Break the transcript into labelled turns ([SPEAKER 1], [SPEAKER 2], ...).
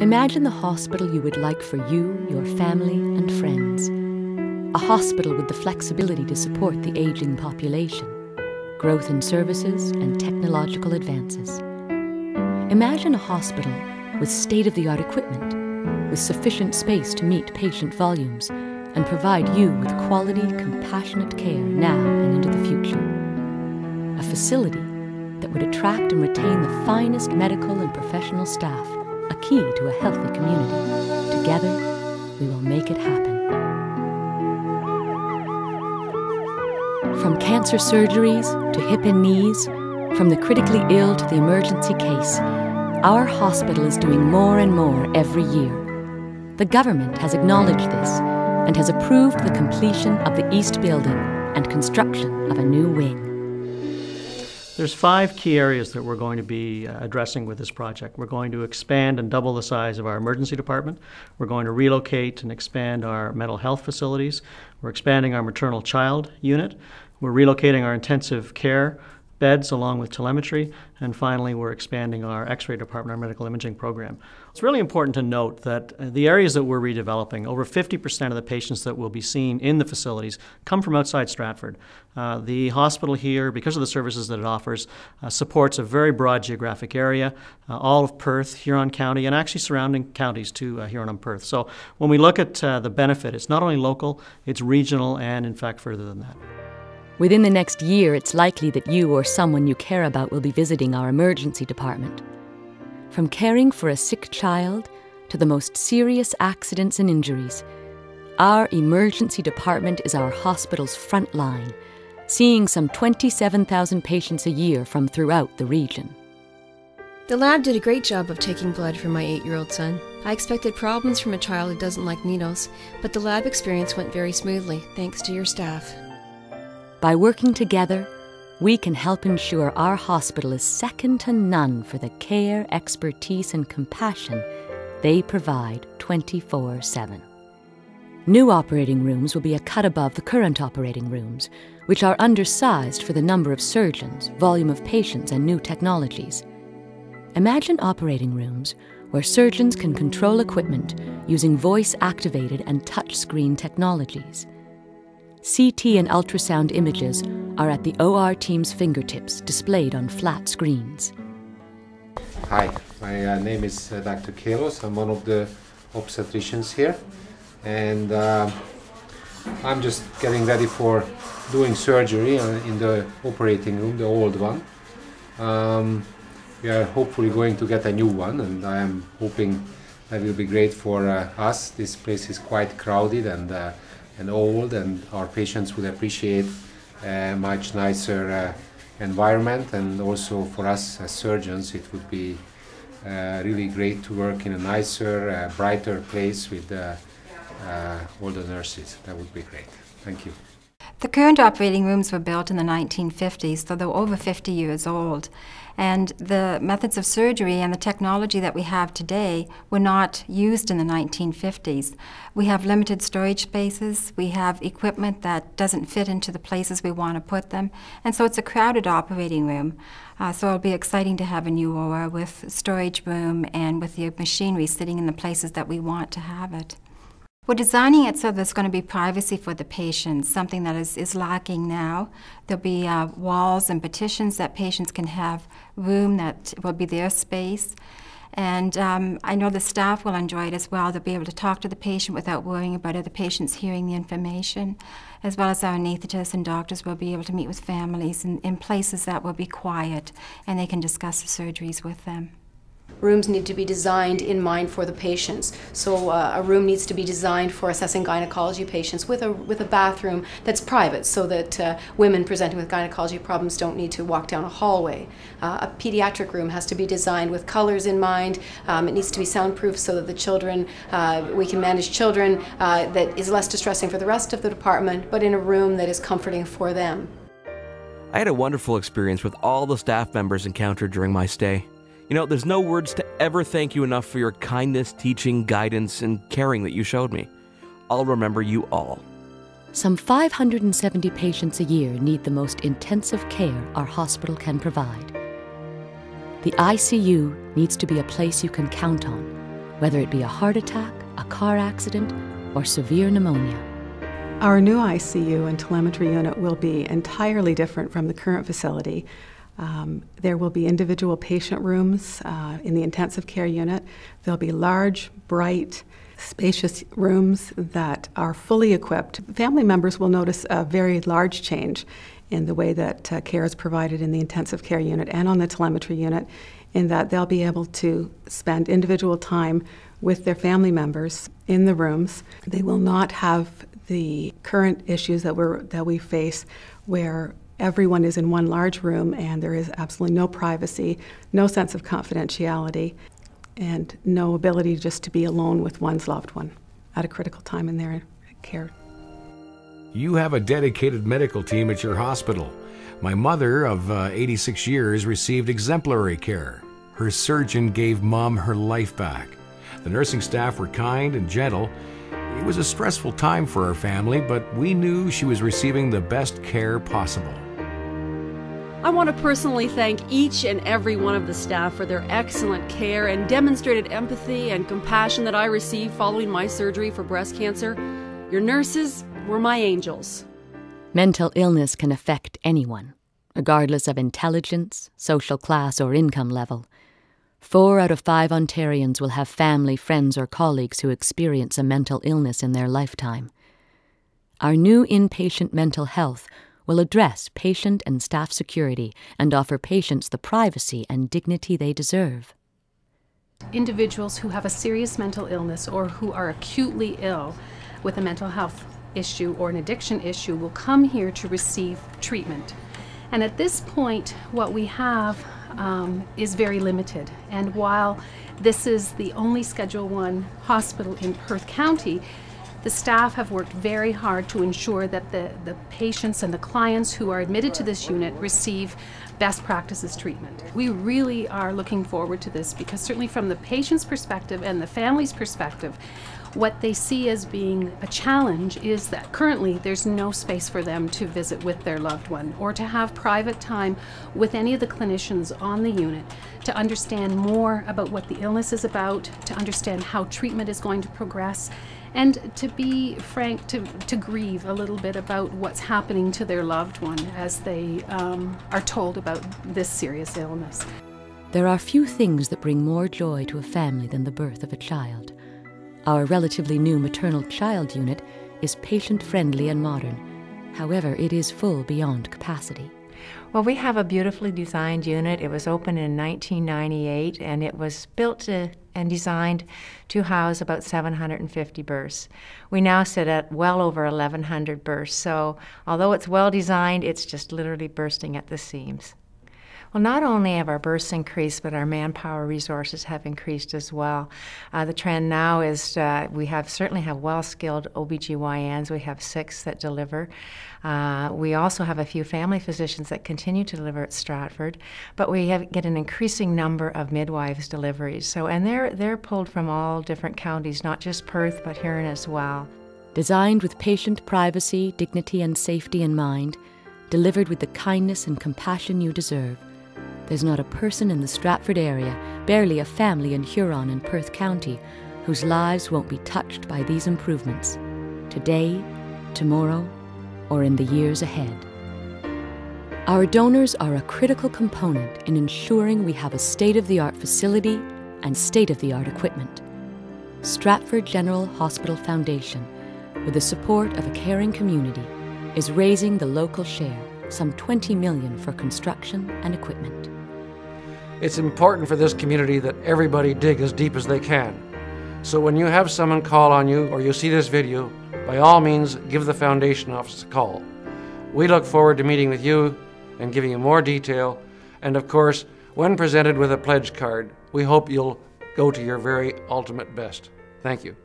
[SPEAKER 1] Imagine the hospital you would like for you, your family, and friends. A hospital with the flexibility to support the aging population, growth in services, and technological advances. Imagine a hospital with state-of-the-art equipment, with sufficient space to meet patient volumes and provide you with quality, compassionate care now and into the future. A facility that would attract and retain the finest medical and professional staff, a key to a healthy community. Together, we will make it happen. From cancer surgeries to hip and knees, from the critically ill to the emergency case, our hospital is doing more and more every year. The government has acknowledged this and has approved the completion of the East Building and construction of a new wing.
[SPEAKER 2] There's 5 key areas that we're going to be addressing with this project. We're going to expand and double the size of our emergency department. We're going to relocate and expand our mental health facilities. We're expanding our maternal child unit. We're relocating our intensive care beds along with telemetry. And finally, we're expanding our X-ray department, our medical imaging program. It's really important to note that the areas that we're redeveloping, over 50% of the patients that will be seen in the facilities come from outside Stratford. The hospital here, because of the services that it offers, supports a very broad geographic area, all of Perth, Huron County, and actually surrounding counties to Huron and Perth. So when we look at the benefit, it's not only local, it's regional, and in fact further than that.
[SPEAKER 1] Within the next year, it's likely that you or someone you care about will be visiting our emergency department. From caring for a sick child to the most serious accidents and injuries, our emergency department is our hospital's front line, seeing some 27,000 patients a year from throughout the region.
[SPEAKER 3] The lab did a great job of taking blood from my 8-year-old son. I expected problems from a child who doesn't like needles, but the lab experience went very smoothly, thanks to your staff.
[SPEAKER 1] By working together, we can help ensure our hospital is second to none for the care, expertise, and compassion they provide 24/7. New operating rooms will be a cut above the current operating rooms, which are undersized for the number of surgeons, volume of patients, and new technologies. Imagine operating rooms where surgeons can control equipment using voice-activated and touchscreen technologies. CT and ultrasound images are at the OR team's fingertips, displayed on flat screens.
[SPEAKER 4] Hi, my name is Dr. Kelos. I'm one of the obstetricians here, and I'm just getting ready for doing surgery in the operating room, the old one. We are hopefully going to get a new one, and I am hoping that will be great for us. This place is quite crowded and old, and our patients would appreciate a much nicer environment, and also for us as surgeons it would be really great to work in a nicer, brighter place with all the nurses. That would be great. Thank you.
[SPEAKER 5] The current operating rooms were built in the 1950s, so they're over 50 years old. And the methods of surgery and the technology that we have today were not used in the 1950s. We have limited storage spaces, we have equipment that doesn't fit into the places we want to put them, and so it's a crowded operating room. So it'll be exciting to have a new OR with storage room and with the machinery sitting in the places that we want to have it. We're designing it so there's going to be privacy for the patients, something that is lacking now. There'll be walls and partitions that patients can have room that will be their space. And I know the staff will enjoy it as well. They'll be able to talk to the patient without worrying about other patients hearing the information, as well as our anesthetists and doctors will be able to meet with families in places that will be quiet, and they can discuss the surgeries with them.
[SPEAKER 6] Rooms need to be designed in mind for the patients. So a room needs to be designed for assessing gynecology patients with a bathroom that's private, so that women presenting with gynecology problems don't need to walk down a hallway. A pediatric room has to be designed with colors in mind. It needs to be soundproof so that the children, we can manage children that is less distressing for the rest of the department, but in a room that is comforting for them.
[SPEAKER 7] I had a wonderful experience with all the staff members encountered during my stay. You know, there's no words to ever thank you enough for your kindness, teaching, guidance, and caring that you showed me. I'll remember you all.
[SPEAKER 1] Some 570 patients a year need the most intensive care our hospital can provide. The ICU needs to be a place you can count on, whether it be a heart attack, a car accident, or severe pneumonia.
[SPEAKER 8] Our new ICU and telemetry unit will be entirely different from the current facility. There will be individual patient rooms in the intensive care unit. There'll be large, bright, spacious rooms that are fully equipped. Family members will notice a very large change in the way that care is provided in the intensive care unit and on the telemetry unit, in that they'll be able to spend individual time with their family members in the rooms. They will not have the current issues that we face, where everyone is in one large room and there is absolutely no privacy, no sense of confidentiality, and no ability just to be alone with one's loved one at a critical time in their care.
[SPEAKER 9] You have a dedicated medical team at your hospital. My mother of 86 years received exemplary care. Her surgeon gave Mom her life back. The nursing staff were kind and gentle. It was a stressful time for our family, but we knew she was receiving the best care possible.
[SPEAKER 10] I want to personally thank each and every one of the staff for their excellent care and demonstrated empathy and compassion that I received following my surgery for breast cancer. Your nurses were my angels.
[SPEAKER 1] Mental illness can affect anyone, regardless of intelligence, social class, or income level. 4 out of 5 Ontarians will have family, friends, or colleagues who experience a mental illness in their lifetime. Our new inpatient mental health will address patient and staff security and offer patients the privacy and dignity they deserve.
[SPEAKER 11] Individuals who have a serious mental illness or who are acutely ill with a mental health issue or an addiction issue will come here to receive treatment. And at this point, what we have is very limited. And while this is the only Schedule I hospital in Perth County, the staff have worked very hard to ensure that the patients and the clients who are admitted to this unit receive best practices treatment. We really are looking forward to this, because certainly from the patient's perspective and the family's perspective, what they see as being a challenge is that currently there's no space for them to visit with their loved one or to have private time with any of the clinicians on the unit to understand more about what the illness is about, to understand how treatment is going to progress, and to be frank, to grieve a little bit about what's happening to their loved one as they are told about this serious illness.
[SPEAKER 1] There are few things that bring more joy to a family than the birth of a child. Our relatively new maternal child unit is patient-friendly and modern. However, it is full beyond capacity.
[SPEAKER 12] Well, we have a beautifully designed unit. It was opened in 1998, and it was built and designed to house about 750 births. We now sit at well over 1,100 births, so although it's well designed, it's just literally bursting at the seams. Well, not only have our births increased, but our manpower resources have increased as well. The trend now is we certainly have well-skilled OBGYNs. We have 6 that deliver. We also have a few family physicians that continue to deliver at Stratford, but we get an increasing number of midwives deliveries. So, and they're pulled from all different counties, not just Perth, but Huron as well.
[SPEAKER 1] Designed with patient privacy, dignity, and safety in mind, delivered with the kindness and compassion you deserve, there's not a person in the Stratford area, barely a family in Huron and Perth County, whose lives won't be touched by these improvements, today, tomorrow, or in the years ahead. Our donors are a critical component in ensuring we have a state-of-the-art facility and state-of-the-art equipment. Stratford General Hospital Foundation, with the support of a caring community, is raising the local share, some $20 million for construction and equipment.
[SPEAKER 13] It's important for this community that everybody dig as deep as they can. So when you have someone call on you or you see this video, by all means give the Foundation office a call. We look forward to meeting with you and giving you more detail, and of course, when presented with a pledge card, we hope you'll go to your very ultimate best. Thank you.